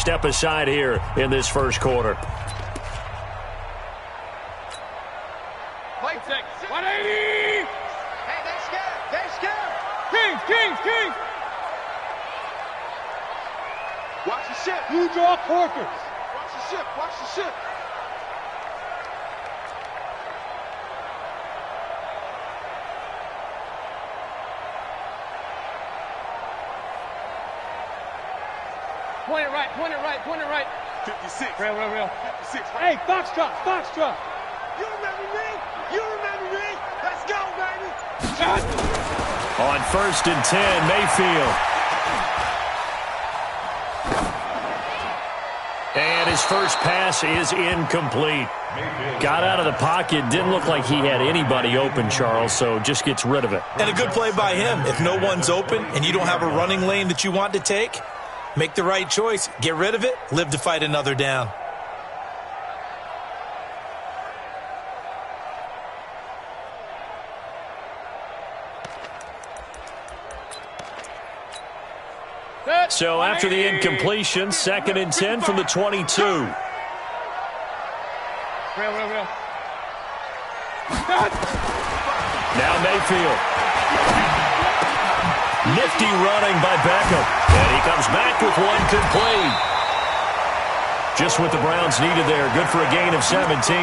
step aside here in this first quarter. Play check. 180. Hey, they scared. They scared. Kings. Watch the ship. You draw corkers. Watch the ship. Watch the ship. Point it right. 56. Real. 56. Hey, Foxtrot. You remember me? Let's go, baby. Shot. On 1st and 10, Mayfield. And his first pass is incomplete. Got out of the pocket. Didn't look like he had anybody open, Charles, so just gets rid of it. And a good play by him. If no one's open and you don't have a running lane that you want to take, make the right choice. Get rid of it. Live to fight another down. So after the incompletion, 2nd and 10 from the 22. Real. Now Mayfield. Nifty running by Beckham. And he comes back with one complete. Just what the Browns needed there. Good for a gain of 17.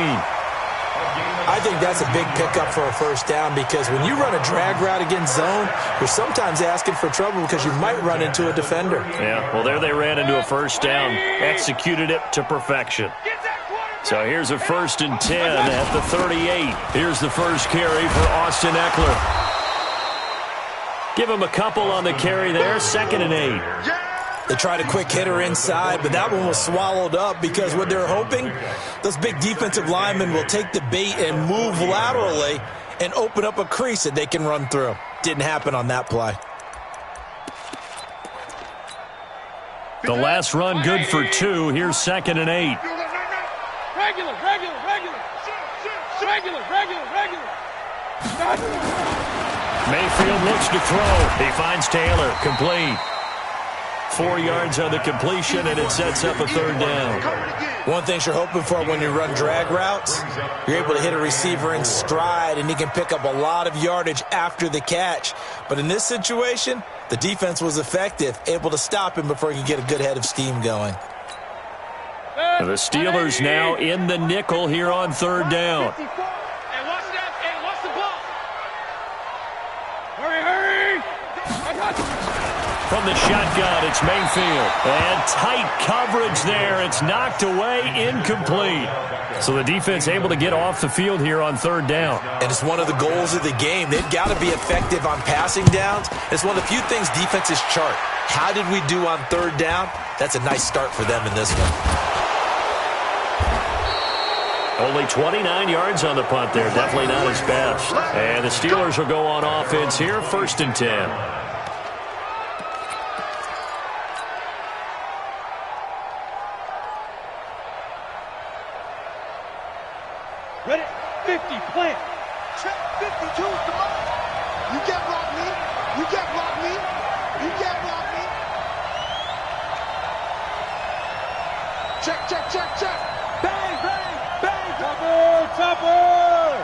I think that's a big pickup for a first down because when you run a drag route against zone, you're sometimes asking for trouble because you might run into a defender. Yeah, well, there they ran into a first down. Executed it to perfection. So here's a 1st and 10 at the 38. Here's the first carry for Austin Eckler. Give him a couple on the carry there. 2nd and 8. They tried a quick hitter inside, but that one was swallowed up because what they're hoping, those big defensive linemen will take the bait and move laterally and open up a crease that they can run through. Didn't happen on that play. The last run good for 2. Here's 2nd and 8. Regular. Mayfield looks to throw. He finds Taylor. Complete. 4 yards on the completion, and it sets up a 3rd down. One thing you're hoping for when you run drag routes, you're able to hit a receiver in stride, and he can pick up a lot of yardage after the catch. But in this situation, the defense was effective, able to stop him before he could get a good head of steam going. And the Steelers now in the nickel here on 3rd down. Hey, watch the ball. Hurry. From the shotgun, it's Mayfield. And tight coverage there. It's knocked away, incomplete. So the defense able to get off the field here on 3rd down. And it's one of the goals of the game. They've got to be effective on passing downs. It's one of the few things defenses chart. How did we do on 3rd down? That's a nice start for them in this one. Only 29 yards on the punt there. Definitely not his best. And the Steelers will go on offense here, 1st and 10. Ready? 50, plant. Check 52, come on. You can't block me. Check. Bang. Chopper.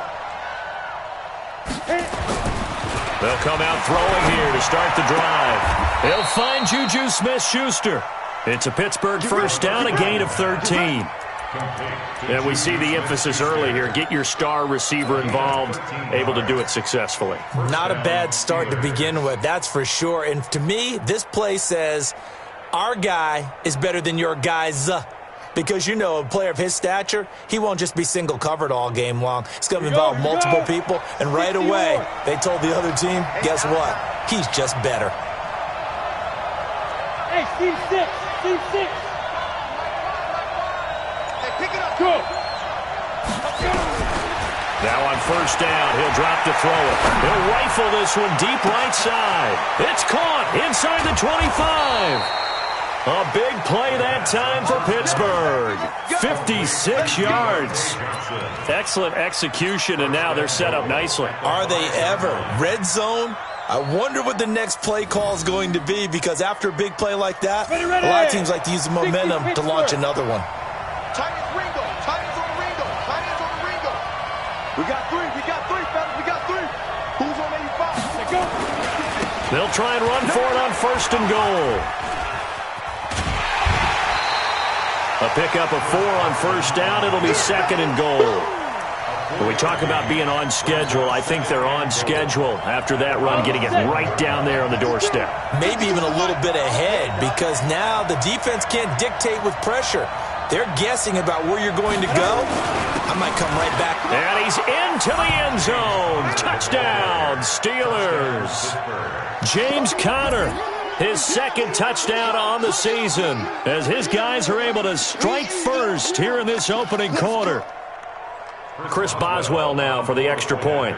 They'll come out throwing here to start the drive. He'll find Juju Smith-Schuster. It's a Pittsburgh first down, a gain of 13. And we see the emphasis early here. Get your star receiver involved, able to do it successfully. Not a bad start to begin with, that's for sure. And to me, this play says our guy is better than your guy's. Because, you know, a player of his stature, he won't just be single covered all game long. It's going to involve multiple people. And right away, they told the other team, guess what? He's just better. Hey, C6. Hey, pick it up. Go. Now on first down, he'll drop to throw it. He'll rifle this one deep right side. It's caught inside the 25. A big play that time for Pittsburgh. 56 yards. Excellent execution, and now they're set up nicely. Are they ever? Red zone, I wonder what the next play call is going to be, because after a big play like that, a lot of teams like to use the momentum to launch another one. Tight ends Ringo. Tight ends on the Ringo. Tight ends on the Ringo. We got three, fellas. We got three. Who's on 85? Let's go. They'll try and run for it on 1st and goal. A pickup of 4 on 1st down. It'll be 2nd and goal. When we talk about being on schedule, I think they're on schedule after that run, getting it right down there on the doorstep. Maybe even a little bit ahead, because now the defense can't dictate with pressure. They're guessing about where you're going to go. I might come right back. And he's into the end zone. Touchdown, Steelers. James Conner, his 2nd touchdown on the season, as his guys are able to strike first here in this opening quarter. Chris Boswell now for the extra point.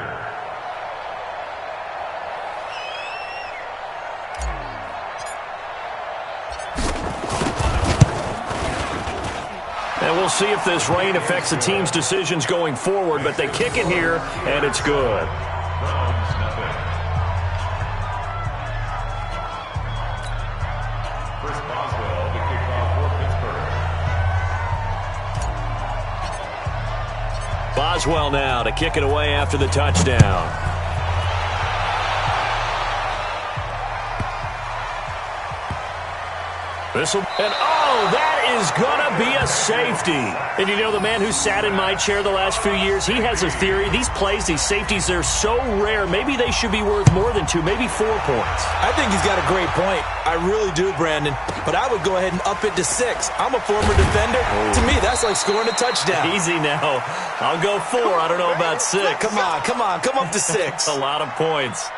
And we'll see if this rain affects the team's decisions going forward, but they kick it here, and it's good. Boswell now to kick it away after the touchdown. That is going to be a safety. And you know, the man who sat in my chair the last few years, he has a theory. These plays, these safeties, they're so rare. Maybe they should be worth more than 2, maybe 4 points. I think he's got a great point. I really do, Brandon. But I would go ahead and up it to 6. I'm a former defender. To me, that's like scoring a touchdown. Easy now. I'll go 4. I don't know about 6. Come on. Come up to 6. A lot of points.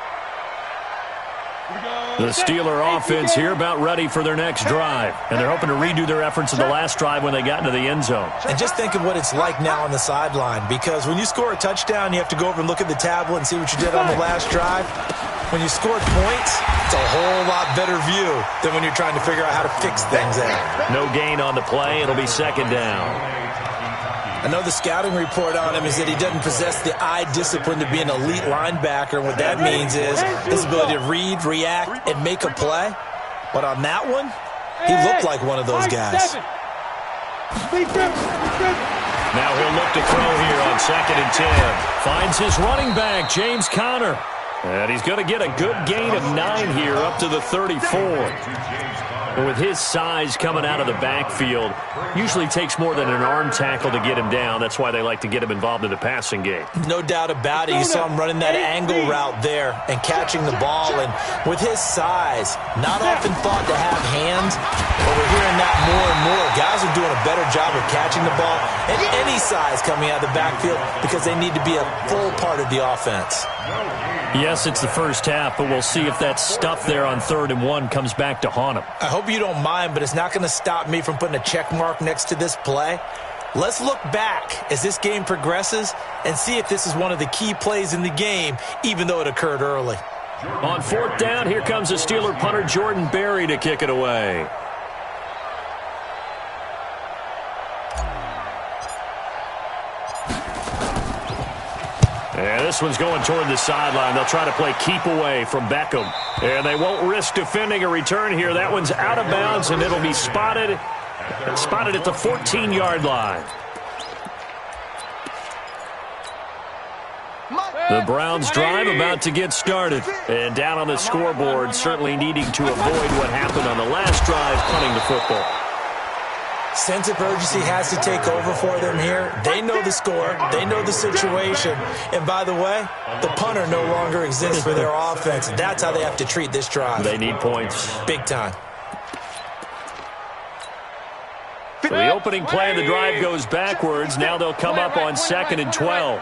The Steeler offense here about ready for their next drive. And they're hoping to redo their efforts in the last drive when they got into the end zone. And just think of what it's like now on the sideline, because when you score a touchdown, you have to go over and look at the tablet and see what you did on the last drive. When you scored points, it's a whole lot better view than when you're trying to figure out how to fix things out. No gain on the play. It'll be 2nd down. I know the scouting report on him is that he doesn't possess the eye discipline to be an elite linebacker. And what that means is his ability to read, react, and make a play. But on that one, he looked like one of those guys. Now he'll look to throw here on 2nd and 10. Finds his running back, James Conner. And he's going to get a good gain of 9 here up to the 34. And with his size coming out of the backfield, usually takes more than an arm tackle to get him down. That's why they like to get him involved in the passing game. No doubt about it. You saw him running that angle route there and catching the ball. And with his size, not often thought to have hands, but we're hearing that more and more. Guys are doing a better job of catching the ball at any size coming out of the backfield because they need to be a full part of the offense. Yes, it's the first half, but we'll see if that stuff there on 3rd and 1 comes back to haunt him. I hope you don't mind, but it's not going to stop me from putting a check mark next to this play. Let's look back as this game progresses and see if this is one of the key plays in the game, even though it occurred early. On 4th down, here comes the Steeler punter Jordan Berry to kick it away. And this one's going toward the sideline. They'll try to play keep away from Beckham. And they won't risk defending a return here. That one's out of bounds, and it'll be spotted at the 14-yard line. The Browns drive about to get started. And down on the scoreboard, certainly needing to avoid what happened on the last drive, punting the football. Sense of urgency has to take over for them here. They know the score. They know the situation. And by the way, the punter no longer exists for their offense. That's how they have to treat this drive. They need points. Big time. So the opening play of the drive goes backwards. Now they'll come up on 2nd and 12.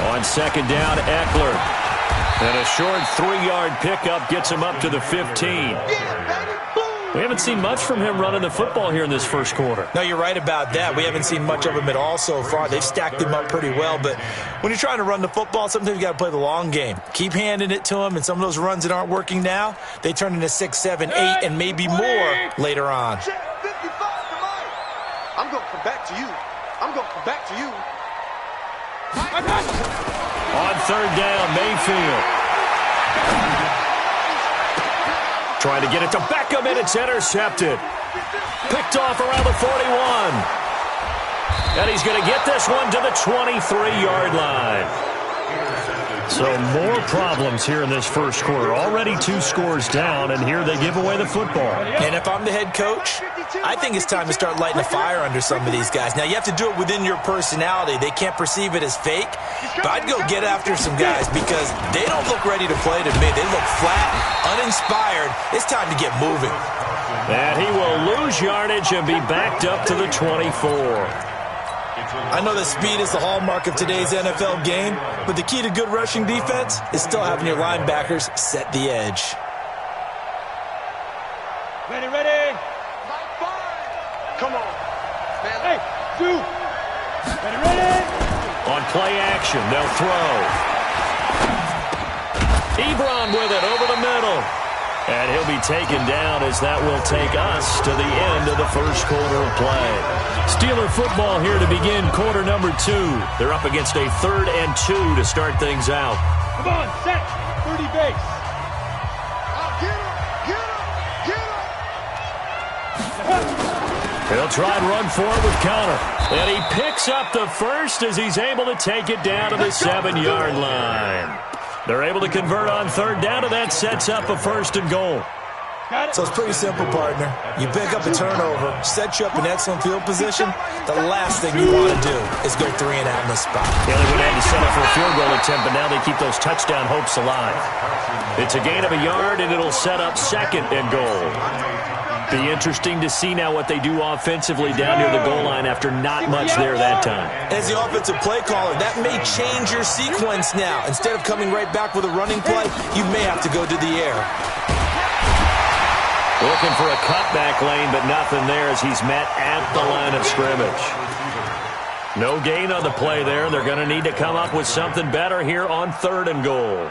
On 2nd down, Eckler. And a short 3-yard pickup gets him up to the 15. We haven't seen much from him running the football here in this first quarter. No, you're right about that. We haven't seen much of him at all so far. They've stacked him up pretty well. But when you're trying to run the football, sometimes you got to play the long game. Keep handing it to him, and some of those runs that aren't working now, they turn into 6, 7, 8, and maybe more later on. I'm going to come back to you. I'm going to come back to you. On third down, Mayfield. Trying to get it to Beckham, and it's intercepted. Picked off around the 41. And he's going to get this one to the 23-yard line. So more problems here in this first quarter. Already 2 scores down, and here they give away the football. And if I'm the head coach, I think it's time to start lighting a fire under some of these guys. Now, you have to do it within your personality. They can't perceive it as fake. But I'd go get after some guys because they don't look ready to play to me. They look flat, uninspired. It's time to get moving. And he will lose yardage and be backed up to the 24. I know that speed is the hallmark of today's NFL game, but the key to good rushing defense is still having your linebackers set the edge. Ready. Come on. Hey, 2. Ready. On play action, they'll throw. Ebron with it over the middle. And he'll be taken down as that will take us to the end of the first quarter of play. Steeler football here to begin quarter number 2. They're up against a 3rd and 2 to start things out. Come on, set. 30 base. Get him. He'll try and run forward with Connor. And he picks up the first as he's able to take it down to the 7-yard line. They're able to convert on third down, and that sets up a 1st and goal. So it's pretty simple, partner. You pick up a turnover, set you up in excellent field position. The last thing you want to do is go 3 and out in the spot. Yeah, they went ahead to settle for a field goal attempt, but now they keep those touchdown hopes alive. It's a gain of a yard, and it'll set up 2nd and goal. Be interesting to see now what they do offensively down near the goal line after not much there that time. As the offensive play caller, that may change your sequence now. Instead of coming right back with a running play, you may have to go to the air. Looking for a cutback lane, but nothing there as he's met at the line of scrimmage. No gain on the play there. They're going to need to come up with something better here on 3rd and goal.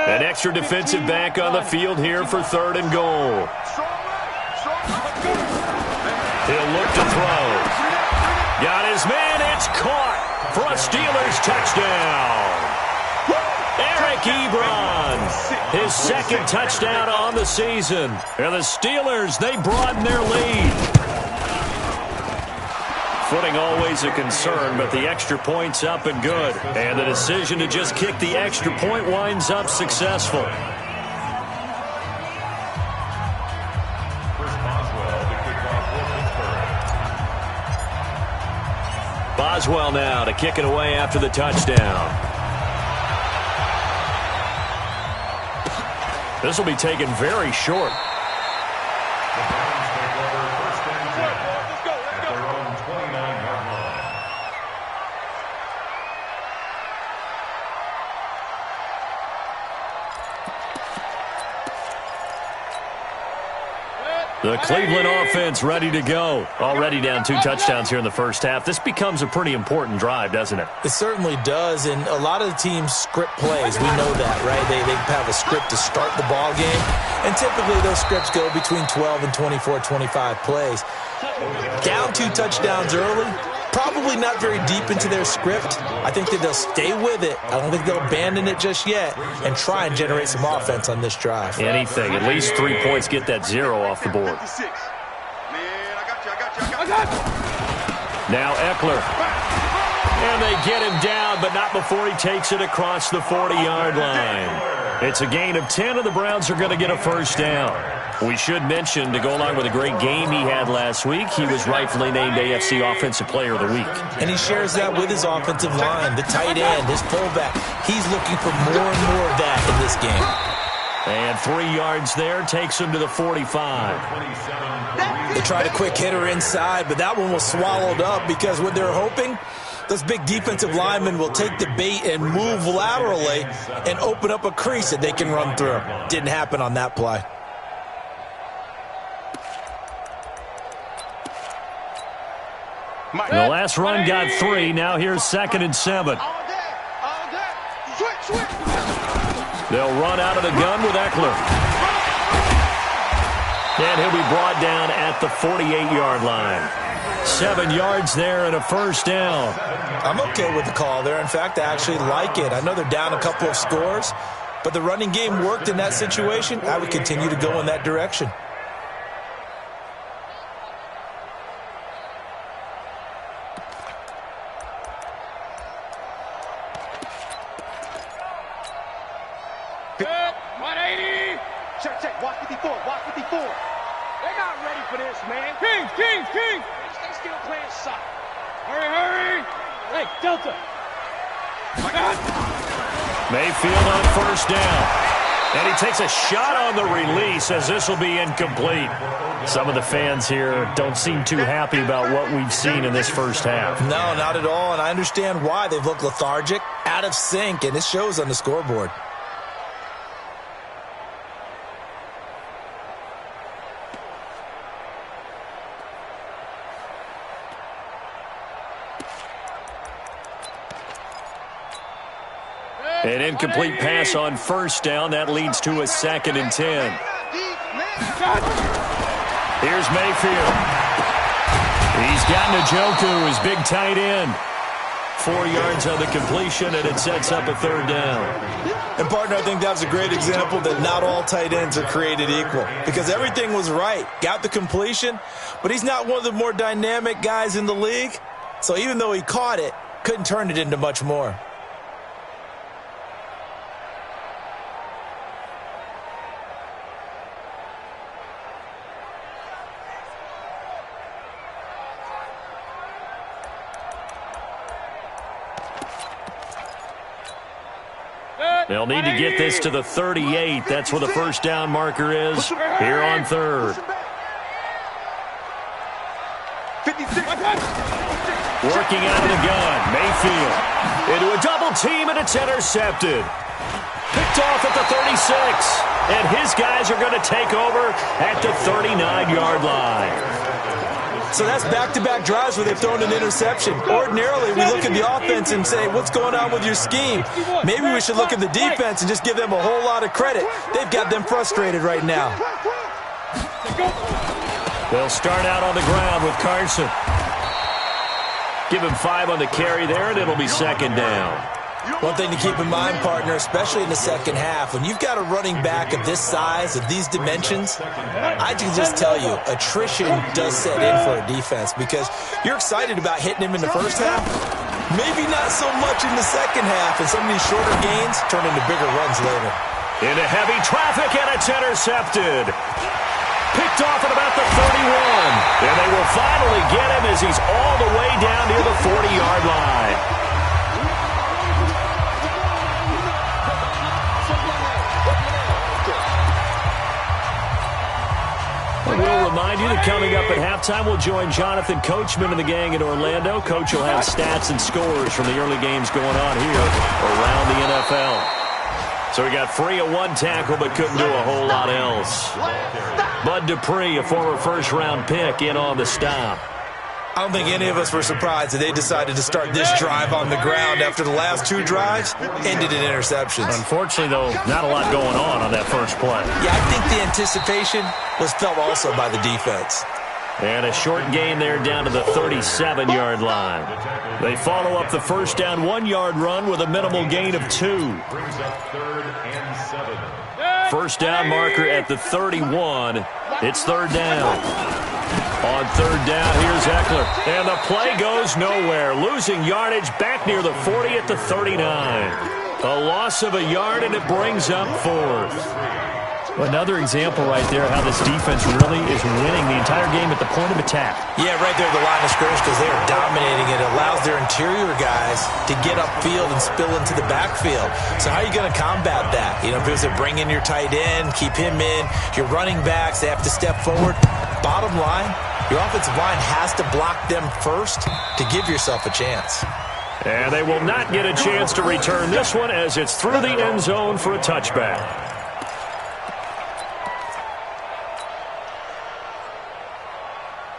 An extra defensive back on the field here for 3rd and goal. He'll look to throw. Got his man. It's caught for a Steelers touchdown. Eric Ebron, his 2nd touchdown on the season. And the Steelers, they broaden their lead. Footing always a concern, but the extra point's up and good. And the decision to just kick the extra point winds up successful. Boswell now to kick it away after the touchdown. This will be taken very short. The Cleveland offense ready to go. Already down 2 touchdowns here in the first half. This becomes a pretty important drive, doesn't it? It certainly does, and a lot of the teams script plays. We know that, right? They have a script to start the ball game, and typically those scripts go between 12 and 24, 25 plays. Down 2 touchdowns early, probably not very deep into their script. I think that they'll stay with it. I don't think they'll abandon it just yet and try and generate some offense on this drive. Anything. At least 3 points. Get that 0 off the board. Now Eckler. And they get him down, but not before he takes it across the 40-yard line. It's a gain of 10, and the Browns are going to get a 1st down. We should mention, to go along with a great game he had last week, he was rightfully named AFC Offensive Player of the Week. And he shares that with his offensive line, the tight end, his fullback. He's looking for more and more of that in this game. And 3 yards there takes him to the 45. They tried a quick hitter inside, but that one was swallowed up because what they're hoping, those big defensive linemen will take the bait and move laterally and open up a crease that they can run through. Didn't happen on that play. The last run got 3. Now here's 2nd and 7. They'll run out of the gun with Eckler. And he'll be brought down at the 48-yard line. 7 yards there and a first down. I'm okay with the call there. In fact, I actually like it. I know they're down a couple of scores, but the running game worked in that situation. I would continue to go in that direction. Good. 180. Check. Watch 54. Watch 54. They're not ready for this, man. Kings. They still playing soft. Hurry. Hey, Delta. Mayfield on first down. And he takes a shot on the release as this will be incomplete. Some of the fans here don't seem too happy about what we've seen in this first half. No, not at all, and I understand why. They've looked lethargic, out of sync, and it shows on the scoreboard. An incomplete pass on first down. That leads to a 2nd and 10. Here's Mayfield. He's got Njoku, his big tight end. 4 yards on the completion, and it sets up a 3rd down. And, partner, I think that's a great example that not all tight ends are created equal, because everything was right. Got the completion, but he's not one of the more dynamic guys in the league. So even though he caught it, couldn't turn it into much more. They'll need to get this to the 38. That's where the first down marker is here on 3rd. 56. Working out of the gun. Mayfield into a double team, and it's intercepted. Picked off at the 36. And his guys are going to take over at the 39-yard line. So that's back-to-back drives where they've thrown an interception. Ordinarily, we look at the offense and say, what's going on with your scheme? Maybe we should look at the defense and just give them a whole lot of credit. They've got them frustrated right now. They'll start out on the ground with Carson. Give him 5 on the carry there, and it'll be 2nd down. One thing to keep in mind, partner, especially in the second half, when you've got a running back of this size, of these dimensions, I can just tell you, attrition does set in for a defense because you're excited about hitting him in the first half. Maybe not so much in the second half, and some of these shorter gains turn into bigger runs later. Into heavy traffic, and it's intercepted. Picked off at about the 31. And they will finally get him as he's all the way down near the 40-yard line. We'll remind you that coming up at halftime, we'll join Jonathan Coachman and the gang in Orlando. Coach will have stats and scores from the early games going on here around the NFL. So we got Free a 1 tackle, but couldn't do a whole lot else. Bud Dupree, a former first-round pick, in on the stop. I don't think any of us were surprised that they decided to start this drive on the ground after the last 2 drives ended in interceptions. Unfortunately, though, not a lot going on that first play. Yeah, I think the anticipation was felt also by the defense. And a short gain there down to the 37-yard line. They follow up the first down 1-yard run with a minimal gain of 2. First down marker at the 31. It's 3rd down. On 3rd down, here's Eckler. And the play goes nowhere. Losing yardage back near the 40 at the 39. A loss of a yard, and it brings up 4th. Another example right there how this defense really is winning the entire game at the point of attack. Yeah, right there at the line of scrimmage because they are dominating it. It allows their interior guys to get upfield and spill into the backfield. So how are you going to combat that? You know, because they bring in your tight end, keep him in. Your running backs, they have to step forward. Bottom line, your offensive line has to block them first to give yourself a chance. And they will not get a chance to return this one as it's through the end zone for a touchback.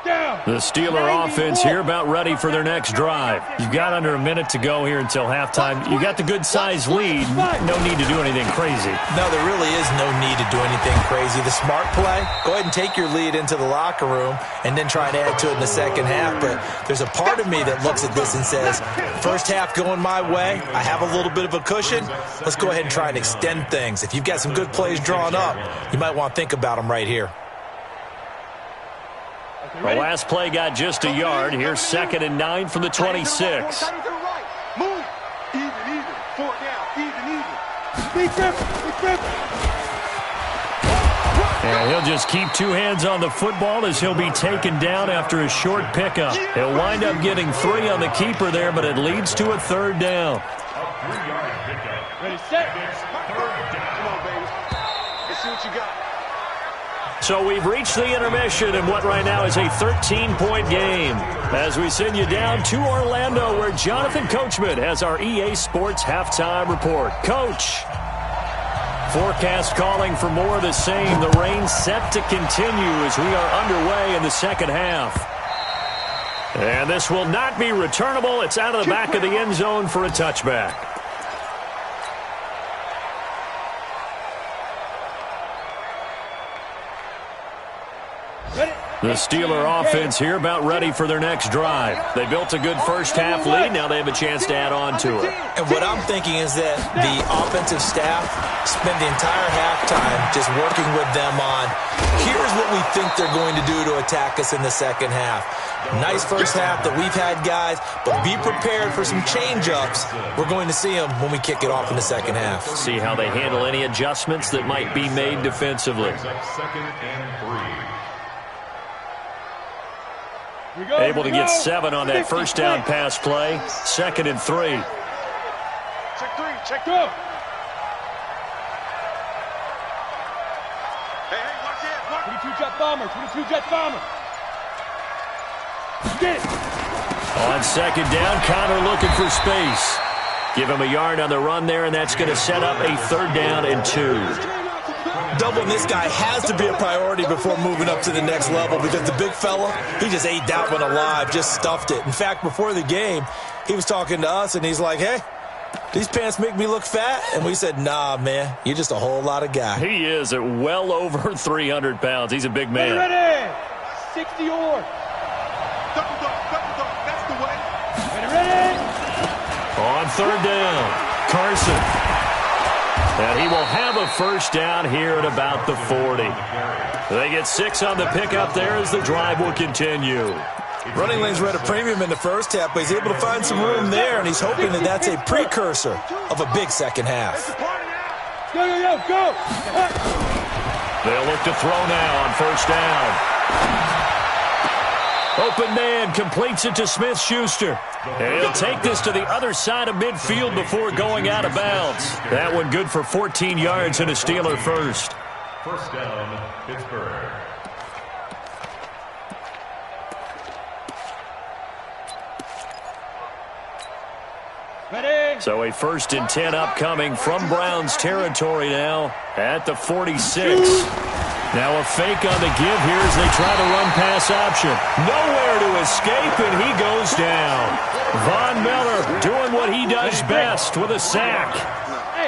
Down. The Steeler offense here about ready for their next drive. You've got under a minute to go here until halftime. You got the good-sized lead. No need to do anything crazy. No, there really is no need to do anything crazy. The smart play, go ahead and take your lead into the locker room and then try and add to it in the second half. But there's a part of me that looks at this and says, first half going my way, I have a little bit of a cushion. Let's go ahead and try and extend things. If you've got some good plays drawn up, you might want to think about them right here. The last play got just a yard. Here's 2nd and 9 from the 26. Move. Even. 4 down. Even. And he'll just keep 2 hands on the football as he'll be taken down after a short pickup. He'll wind up getting 3 on the keeper there, but it leads to a 3rd down. Ready, set. Come on, baby. Let's see what you got. So we've reached the intermission in what right now is a 13-point game. As we send you down to Orlando, where Jonathan Coachman has our EA Sports halftime report. Coach, forecast calling for more of the same. The rain set to continue as we are underway in the second half. And this will not be returnable. It's out of the back of the end zone for a touchback. The Steeler offense here about ready for their next drive. They built a good first half lead. Now they have a chance to add on to it. And what I'm thinking is that the offensive staff spend the entire halftime just working with them on, here's what we think they're going to do to attack us in the second half. Nice first half that we've had, guys, but be prepared for some change-ups. We're going to see them when we kick it off in the second half. See how they handle any adjustments that might be made defensively. Able to get 7 on that first down pass play. 2nd and 3. Check 3. Check 2. Hey, watch it. 22 jet bomber. 22 jet bomber. Get it. On 2nd down, Connor looking for space. Give him a yard on the run there, and that's going to set up a 3rd down and 2. Doubling this guy has to be a priority before moving up to the next level because the big fella, he just ate that one alive, just stuffed it. In fact, before the game, he was talking to us, and he's like, hey, these pants make me look fat? And we said, nah, man, you're just a whole lot of guy. He is at well over 300 pounds. He's a big man. Ready? 60 or. Double dog. That's the way. Ready? On 3rd down, Carson. And he will have a first down here at about the 40. They get 6 on the pickup there as the drive will continue. Running lanes were at a premium in the first half, but he's able to find some room there, and he's hoping that that's a precursor of a big second half. Go. They'll look to throw now on first down. Open man completes it to Smith-Schuster. And he'll take this to the other side of midfield before going out of bounds. That one good for 14 yards and a Steeler first. First down, Pittsburgh. Ready? So a 1st and 10 upcoming from Browns territory now at the 46. Now a fake on the give here as they try to run pass option. Nowhere to escape, and he goes down. Von Miller doing what he does best with a sack.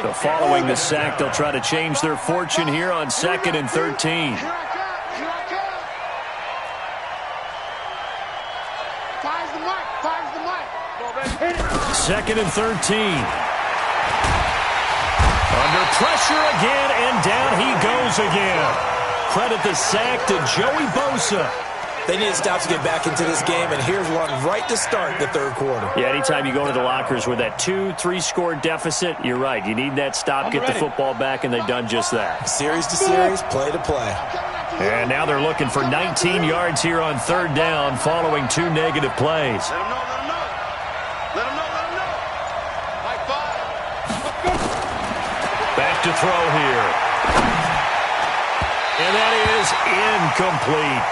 So following the sack, they'll try to change their fortune here on 2nd and 13. Second and 13. Under pressure again, and down he goes again. Credit the sack to Joey Bosa. They need to stop to get back into this game, and here's one right to start the third quarter. Yeah, anytime you go to the lockers with that 2-3 score deficit, you're right. You need that stop, get the football back, and they've done just that. Series to series, play to play. And now they're looking for 19 yards here on 3rd down following 2 negative plays. Let him know. High five. Back to throw here. And that is incomplete.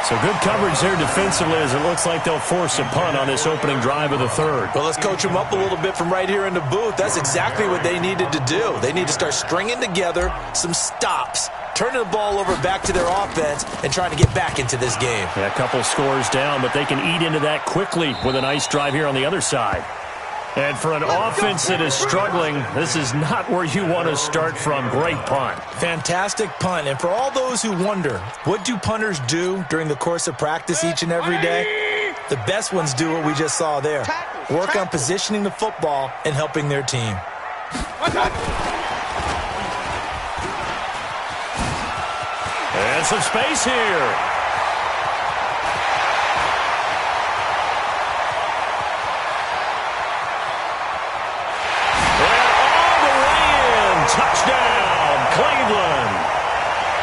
So good coverage there defensively as it looks like they'll force a punt on this opening drive of the third. Well, let's coach them up a little bit from right here in the booth. That's exactly what they needed to do. They need to start stringing together some stops, turning the ball over back to their offense, and trying to get back into this game. Yeah, a couple scores down, but they can eat into that quickly with a nice drive here on the other side. And for an offense that is struggling, this is not where you want to start from. Great punt. Fantastic punt. And for all those who wonder, what do punters do during the course of practice each and every day? The best ones do what we just saw there. Work on positioning the football and helping their team. And some space here. Touchdown, Cleveland.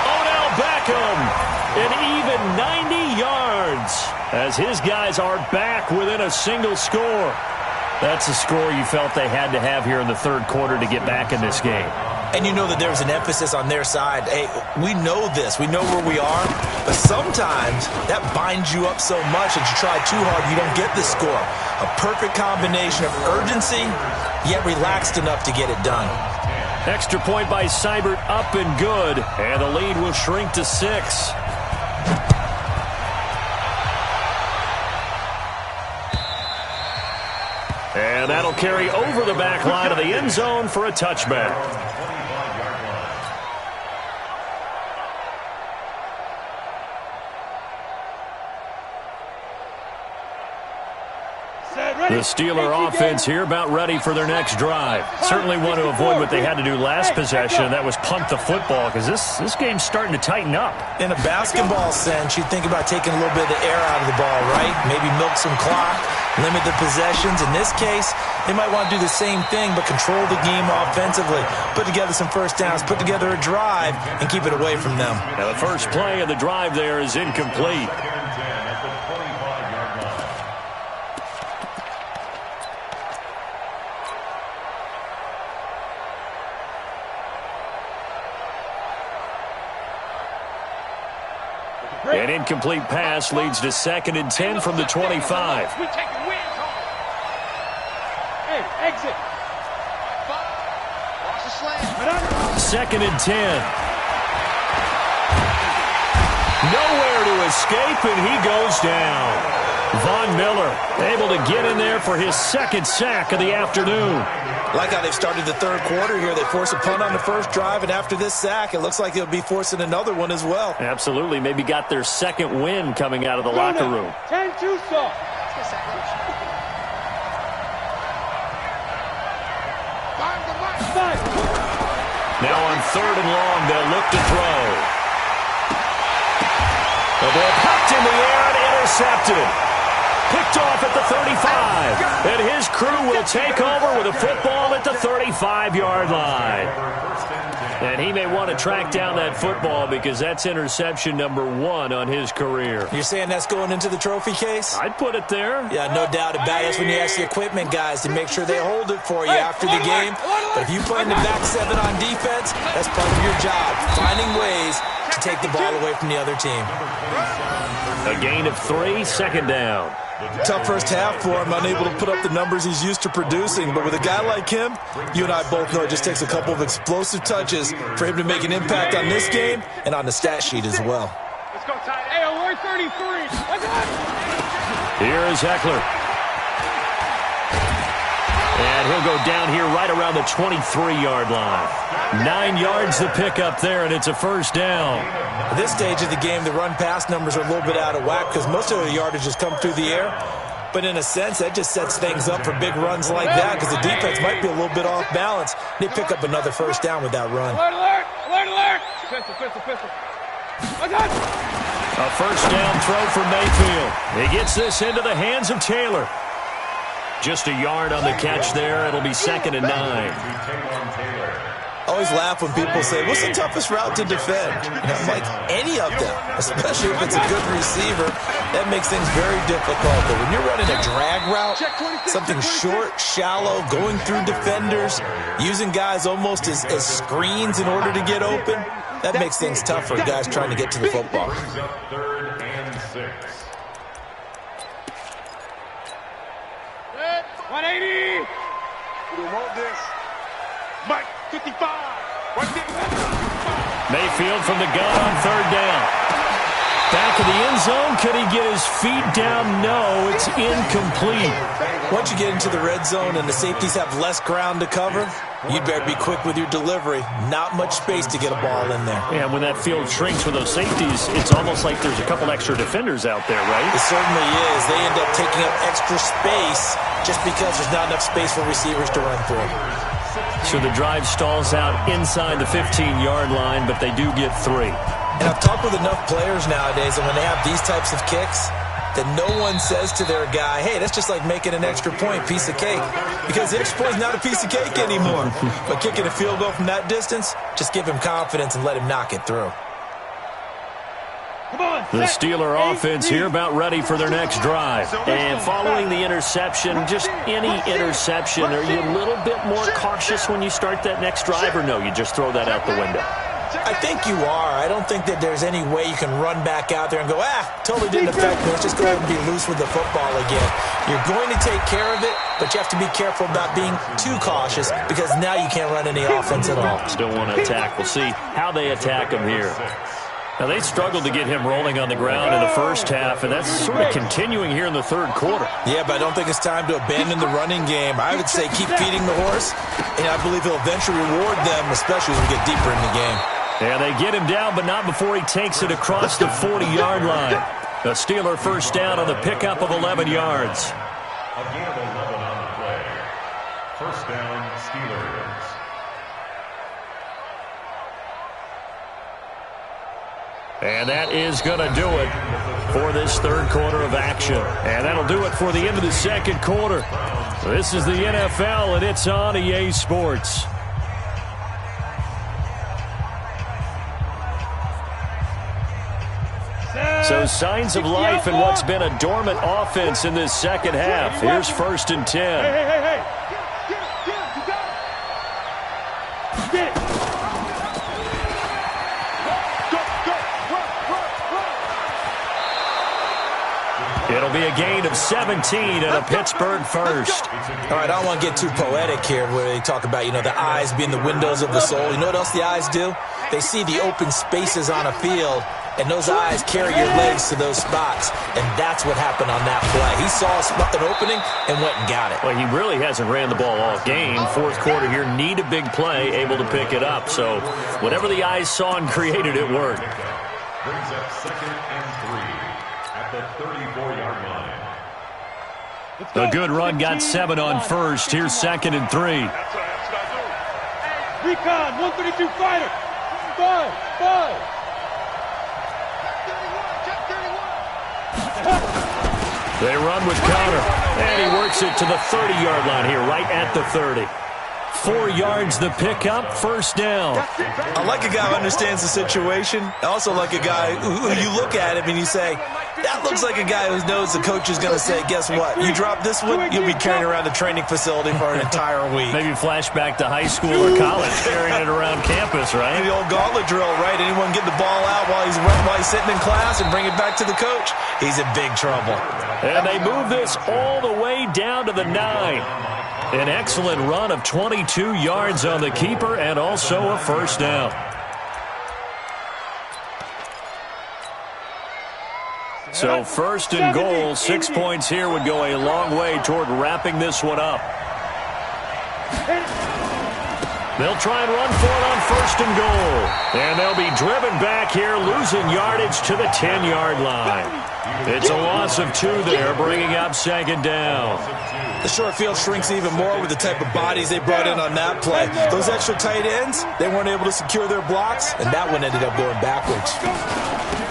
Odell Beckham, an even 90 yards as his guys are back within a single score. That's a score you felt they had to have here in the third quarter to get back in this game. And you know that there's an emphasis on their side. Hey, we know this. We know where we are. But sometimes that binds you up so much that you try too hard, you don't get the score. A perfect combination of urgency, yet relaxed enough to get it done. Extra point by Seibert, up and good. And the lead will shrink to 6. And that'll carry over the back line of the end zone for a touchback. The Steeler offense here about ready for their next drive. Certainly want to avoid what they had to do last possession, and that was punt the football, because this game's starting to tighten up. In a basketball sense, you think about taking a little bit of the air out of the ball, right? Maybe milk some clock, limit the possessions. In this case, they might want to do the same thing, but control the game offensively. Put together some first downs, put together a drive, and keep it away from them. Now the first play of the drive there is incomplete. An incomplete pass leads to 2nd and 10 from the 25. We take the win call. Hey, exit. Watch the slant. 2nd and 10. Nowhere to escape, and he goes down. Von Miller able to get in there for his 2nd sack of the afternoon. Like how they've started the third quarter here. They force a punt on the first drive, and after this sack, it looks like they'll be forcing another one as well. Absolutely. Maybe got their 2nd win coming out of the locker room. 10-2 soft. Now on 3rd and long, they'll look to throw. The ball popped in the air and intercepted. Picked off at the 35. And his crew will take over with a football at the 35-yard line. And he may want to track down that football because that's interception number 1 on his career. You're saying that's going into the trophy case? I'd put it there. Yeah, no doubt about it. That's when you ask the equipment guys to make sure they hold it for you after the game. But if you play in the back 7 on defense, that's part of your job, finding ways to take the ball away from the other team. A gain of 3, 2nd down. Tough first half for him, unable to put up the numbers he's used to producing. But with a guy like him, you and I both know it just takes a couple of explosive touches for him to make an impact on this game and on the stat sheet as well. Let's go, Ty. Hey, we're 33. Here is Eckler. And he'll go down here right around the 23-yard line. 9 yards to pick up there, and it's a first down. At this stage of the game, the run-pass numbers are a little bit out of whack because most of the yardage has come through the air. But in a sense, that just sets things up for big runs like that because the defense might be a little bit off balance. They pick up another first down with that run. Alert, alert! Alert, alert! Pistol. A first down throw for Mayfield. He gets this into the hands of Taylor. Just a yard on the catch there. It'll be 2nd and 9. I always laugh when people say, what's the toughest route to defend? And I'm like, any of them, especially if it's a good receiver. That makes things very difficult. But when you're running a drag route, something short, shallow, going through defenders, using guys almost as screens in order to get open, that makes things tough for guys trying to get to the football. 6. 180. We want this. Mike, 55. Right there. Mayfield from the gun on third down. Back of the end zone. Could he get his feet down? No, it's incomplete. Once you get into the red zone and the safeties have less ground to cover, you'd better be quick with your delivery. Not much space to get a ball in there. Yeah, when that field shrinks with those safeties, it's almost like there's a couple extra defenders out there, right? It certainly is. They end up taking up extra space just because there's not enough space for receivers to run through. So the drive stalls out inside the 15-yard line, but they do get 3. And I've talked with enough players nowadays, and when they have these types of kicks, that no one says to their guy, hey, that's just like making an extra point, piece of cake. Because the extra point is not a piece of cake anymore. But kicking a field goal from that distance, just give him confidence and let him knock it through. The Steeler offense here about ready for their next drive. And following the interception, just any interception, are you a little bit more cautious when you start that next drive, or no, you just throw that out the window? I think you are. I don't think that there's any way you can run back out there and go, totally didn't affect me. Let's just go ahead and be loose with the football again. You're going to take care of it, but you have to be careful about being too cautious because now you can't run any offense at all. Still want to attack. We'll see how they attack him here. Now, they struggled to get him rolling on the ground in the first half, and that's sort of continuing here in the third quarter. Yeah, but I don't think it's time to abandon the running game. I would say keep feeding the horse, and I believe he'll eventually reward them, especially as we get deeper in the game. Yeah, they get him down, but not before he takes it across the 40-yard line. The Steeler first down on the pickup of 11 yards. Again, 11 on the play. First down, Steelers. And that is going to do it for this third quarter of action. And that'll do it for the end of the second quarter. This is the NFL, and it's on EA Sports. So signs of life in what's been a dormant offense in this second half. Here's 1st and 10. Hey. Get it. It'll be a gain of 17 and a Pittsburgh first. All right, I don't want to get too poetic here where they talk about, the eyes being the windows of the soul. You know what else the eyes do? They see the open spaces on a field, and those eyes carry your legs to those spots, and that's what happened on that play. He saw an opening and went and got it. Well, he really hasn't ran the ball all game. Fourth quarter here, need a big play, able to pick it up. So whatever the eyes saw and created, it worked. Brings up 2nd and 3 at the 34-yard line. A good run got 7 on first. Here's 2nd and 3. Recon, 132 fighter. 5. They run with Connor, and he works it to the 30-yard line here, right at the 30. 4 yards the pickup, first down. I like a guy who understands the situation. I also like a guy who you look at him and you say, that looks like a guy who knows the coach is going to say, guess what? You drop this one, you'll be carrying around the training facility for an entire week. Maybe flashback to high school or college, carrying it around campus, right? The old gauntlet drill, right? Anyone get the ball out while he's sitting in class and bring it back to the coach? He's in big trouble. And they move this all the way down to the 9. An excellent run of 22 yards on the keeper and also a first down. So 1st and goal, 6 points here would go a long way toward wrapping this one up. They'll try and run for it on 1st and goal. And they'll be driven back here, losing yardage to the 10-yard line. It's a loss of 2 there, bringing up 2nd down. The short field shrinks even more with the type of bodies they brought in on that play. Those extra tight ends, they weren't able to secure their blocks, and that one ended up going backwards.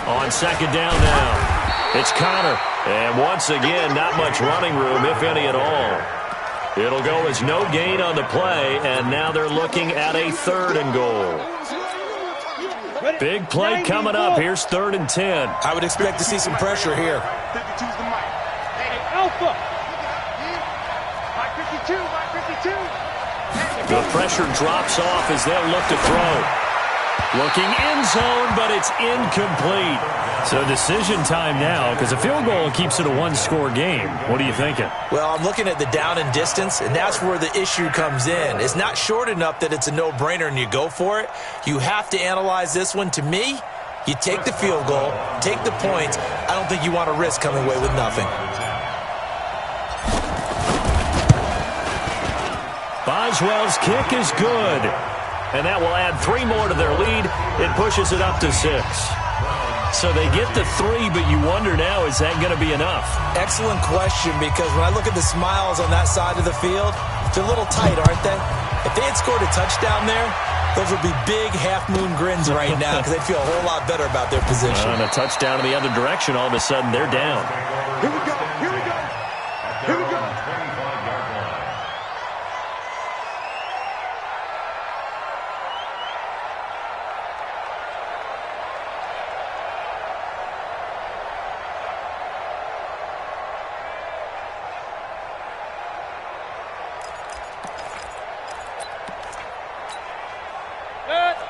On 2nd down now. It's Connor, and once again, not much running room, if any at all. It'll go as no gain on the play, and now they're looking at a 3rd and goal. Big play coming up. Here's 3rd and 10. I would expect to see some pressure here. Alpha. The pressure drops off as they'll look to throw. Looking end zone, but it's incomplete. So decision time now, because a field goal keeps it a one-score game. What are you thinking? Well, I'm looking at the down and distance, and that's where the issue comes in. It's not short enough that it's a no-brainer and you go for it. You have to analyze this one. To me, you take the field goal, take the points. I don't think you want to risk coming away with nothing. Boswell's kick is good. And that will add 3 more to their lead. It pushes it up to 6. So they get the 3, but you wonder now, is that going to be enough? Excellent question, because when I look at the smiles on that side of the field, they're a little tight, aren't they? If they had scored a touchdown there, those would be big half-moon grins right now because they'd feel a whole lot better about their position. And a touchdown in the other direction, all of a sudden they're down. Here we go. Here we go. Here we go.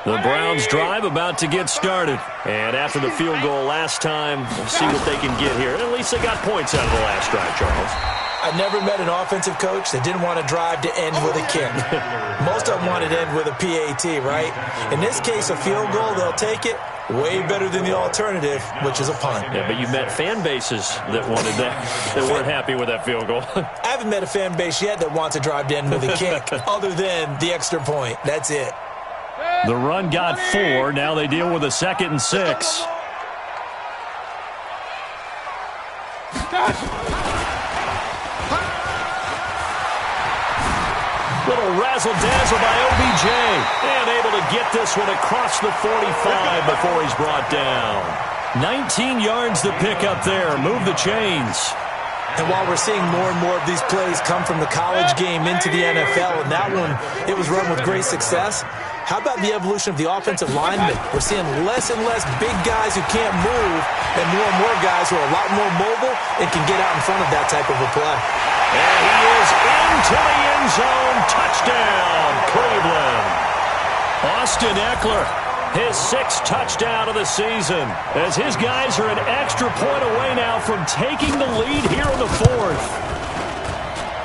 The Browns drive about to get started. And after the field goal last time, we'll see what they can get here. At least they got points out of the last drive, Charles. I never met an offensive coach that didn't want to drive to end with a kick. Most of them wanted to end with a PAT, right? In this case, a field goal, they'll take it. Way better than the alternative, which is a punt. Yeah, but you met fan bases that wanted that, that weren't happy with that field goal. I haven't met a fan base yet that wants to drive to end with a kick, other than the extra point. That's it. The run got 4. Now they deal with a 2nd and 6. Little razzle-dazzle by OBJ. And able to get this one across the 45 before he's brought down. 19 yards to pick up there. Move the chains. And while we're seeing more and more of these plays come from the college game into the NFL, and that one, it was run with great success, how about the evolution of the offensive linemen? We're seeing less and less big guys who can't move and more guys who are a lot more mobile and can get out in front of that type of a play. And he is into the end zone. Touchdown, Cleveland. Austin Eckler, his 6th touchdown of the season, as his guys are an extra point away now from taking the lead here in the 4th.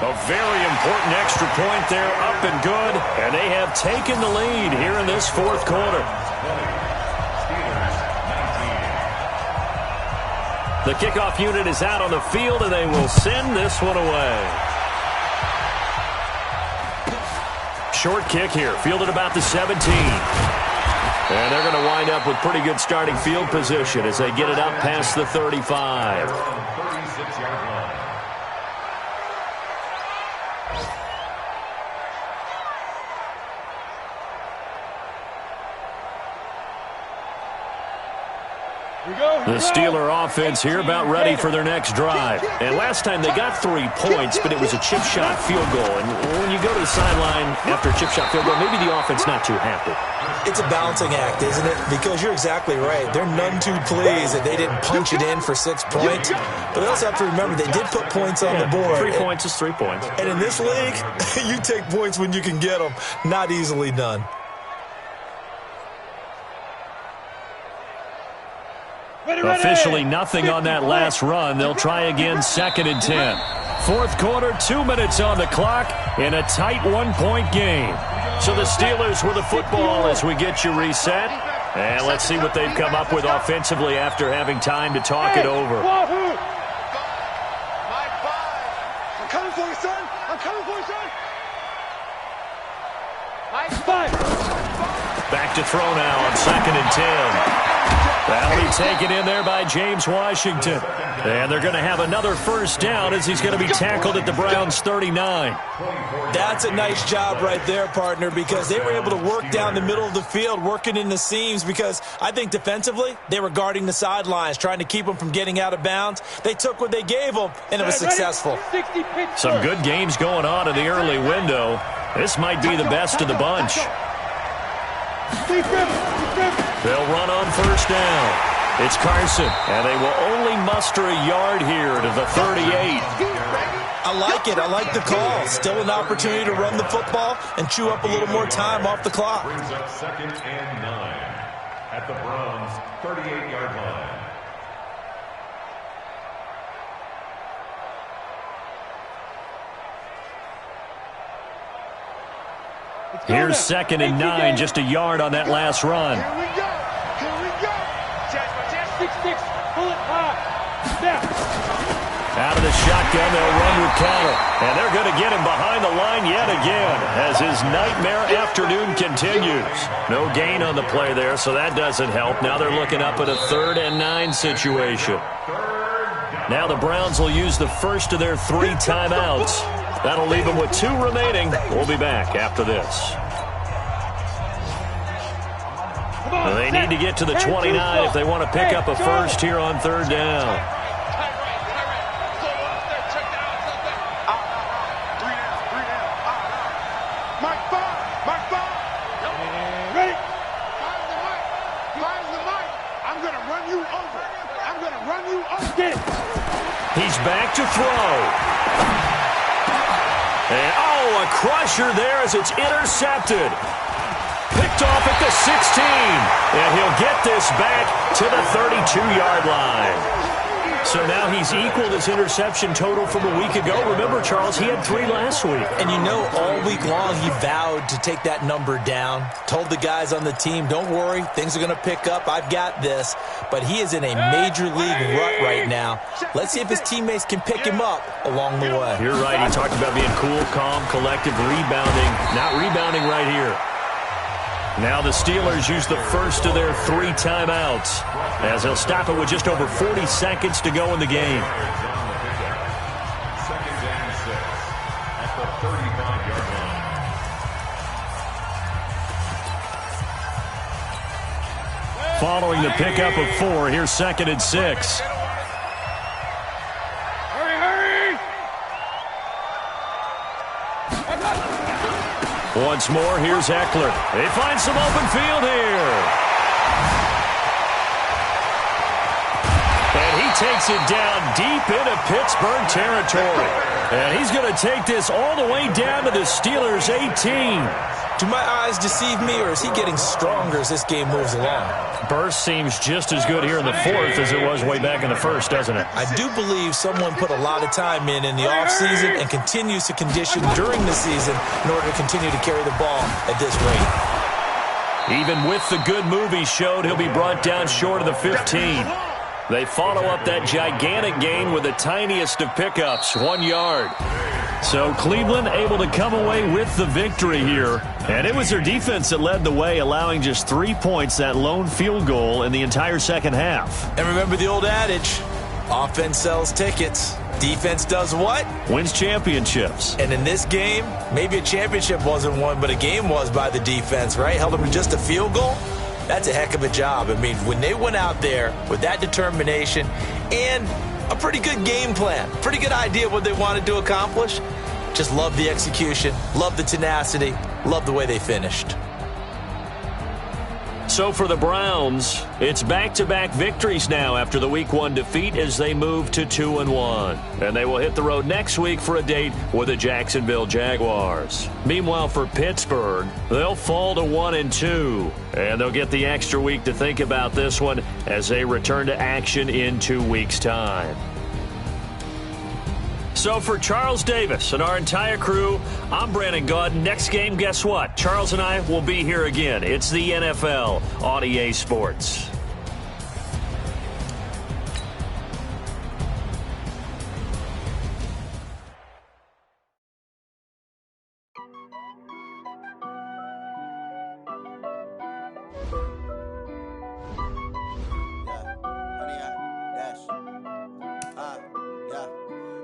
A very important extra point there, up and good, and they have taken the lead here in this 4th quarter. The kickoff unit is out on the field, and they will send this one away. Short kick here, fielded about the 17. And they're going to wind up with pretty good starting field position as they get it up past the 35. 36-yard line. The Steeler offense here about ready for their next drive. And last time they got 3 points, but it was a chip shot field goal. And when you go to the sideline after a chip shot field goal, maybe the offense not too happy. It's a balancing act, isn't it? Because you're exactly right. They're none too pleased that they didn't punch it in for 6 points. But they also have to remember they did put points on the board. 3 points is 3 points. And in this league, you take points when you can get them. Not easily done. Officially nothing on that last run. They'll try again, 2nd and 10. 4th quarter, 2 minutes on the clock in a tight 1-point game. So the Steelers with the football as we get you reset. And let's see what they've come up with offensively after having time to talk it over. I'm coming for you, son. I'm coming for you, son. Back to throw now on 2nd and 10. That'll be taken in there by James Washington. And they're going to have another first down as he's going to be tackled at the Browns' 39. That's a nice job right there, partner, because they were able to work down the middle of the field, working in the seams, because I think defensively they were guarding the sidelines, trying to keep them from getting out of bounds. They took what they gave them, and it was successful. Some good games going on in the early window. This might be the best of the bunch. They'll run on first down. It's Carson, and they will only muster a yard here to the 38. I like it. I like the call. Still an opportunity to run the football and chew up a little more time off the clock. Brings up 2nd and 9 at the Browns' 38-yard line. Here's 2nd and 9, just a yard on that last run. Here we go. Here we go. 6-6. Pull it high. Snap. Out of the shotgun, they'll run with Connor. And they're going to get him behind the line yet again as his nightmare afternoon continues. No gain on the play there, so that doesn't help. Now they're looking up at a 3rd and 9 situation. Now the Browns will use the first of their 3 timeouts. That'll leave them with 2 remaining. We'll be back after this. They need to get to the 29 if they want to pick up a first here on 3rd down. Ready? Fires the mic. I'm going to run you over. I'm going to run you over. Get it. He's back to throw. And, oh, a crusher there as it's intercepted. Picked off at the 16. And he'll get this back to the 32-yard line. So now he's equaled his interception total from a week ago. Remember, Charles, he had 3 last week. And you know, all week long he vowed to take that number down. Told the guys on the team, don't worry, things are going to pick up. I've got this. But he is in a major league rut right now. Let's see if his teammates can pick him up along the way. You're right. He talked about being cool, calm, collective, rebounding. Not rebounding right here. Now the Steelers use the first of their 3 timeouts as they'll stop it with just over 40 seconds to go in the game. 2nd and 6 at the 35-yard line. Following the pickup of 4, here's 2nd and 6. Once more, here's Eckler. They find some open field here. And he takes it down deep into Pittsburgh territory. And he's going to take this all the way down to the Steelers' 18. Do my eyes deceive me, or is he getting stronger as this game moves along? Burst seems just as good here in the 4th as it was way back in the 1st, doesn't it? I do believe someone put a lot of time in the offseason and continues to condition during the season in order to continue to carry the ball at this rate. Even with the good move he showed, he'll be brought down short of the 15. They follow up that gigantic gain with the tiniest of pickups, 1 yard. So Cleveland able to come away with the victory here. And it was their defense that led the way, allowing just 3 points, that lone field goal in the entire second half. And remember the old adage, offense sells tickets. Defense does what? Wins championships. And in this game, maybe a championship wasn't won, but a game was by the defense, right? Held them to just a field goal. That's a heck of a job. I mean, when they went out there with that determination and a pretty good game plan, pretty good idea of what they wanted to accomplish, just love the execution, love the tenacity, love the way they finished. So for the Browns, it's back-to-back victories now after the Week 1 defeat as they move to 2-1. And they will hit the road next week for a date with the Jacksonville Jaguars. Meanwhile, for Pittsburgh, they'll fall to 1-2. And they'll get the extra week to think about this one as they return to action in 2 weeks' time. So for Charles Davis and our entire crew, I'm Brandon Gaudin. Next game, guess what? Charles and I will be here again. It's the NFL on EA Sports.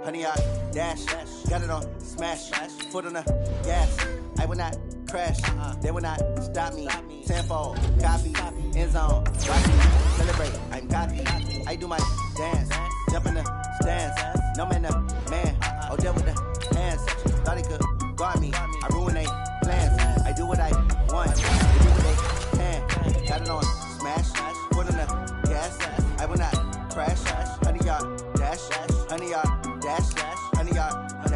Honey, I dash, got it on smash, foot on the gas. I will not crash, they will not stop me. Tenfold, copy, end zone, watch me celebrate. I'm cocky, I do my dance, jump in the stands. No man, man, oh, there with the hands. Thought he could guard me, I ruin they plans. I do what I want, they do what they can. Got it on smash, foot on the gas. I will not crash, honey, y'all dash, honey, y'all dash, honey, y'all dash.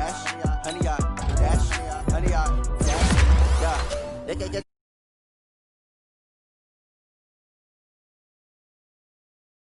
get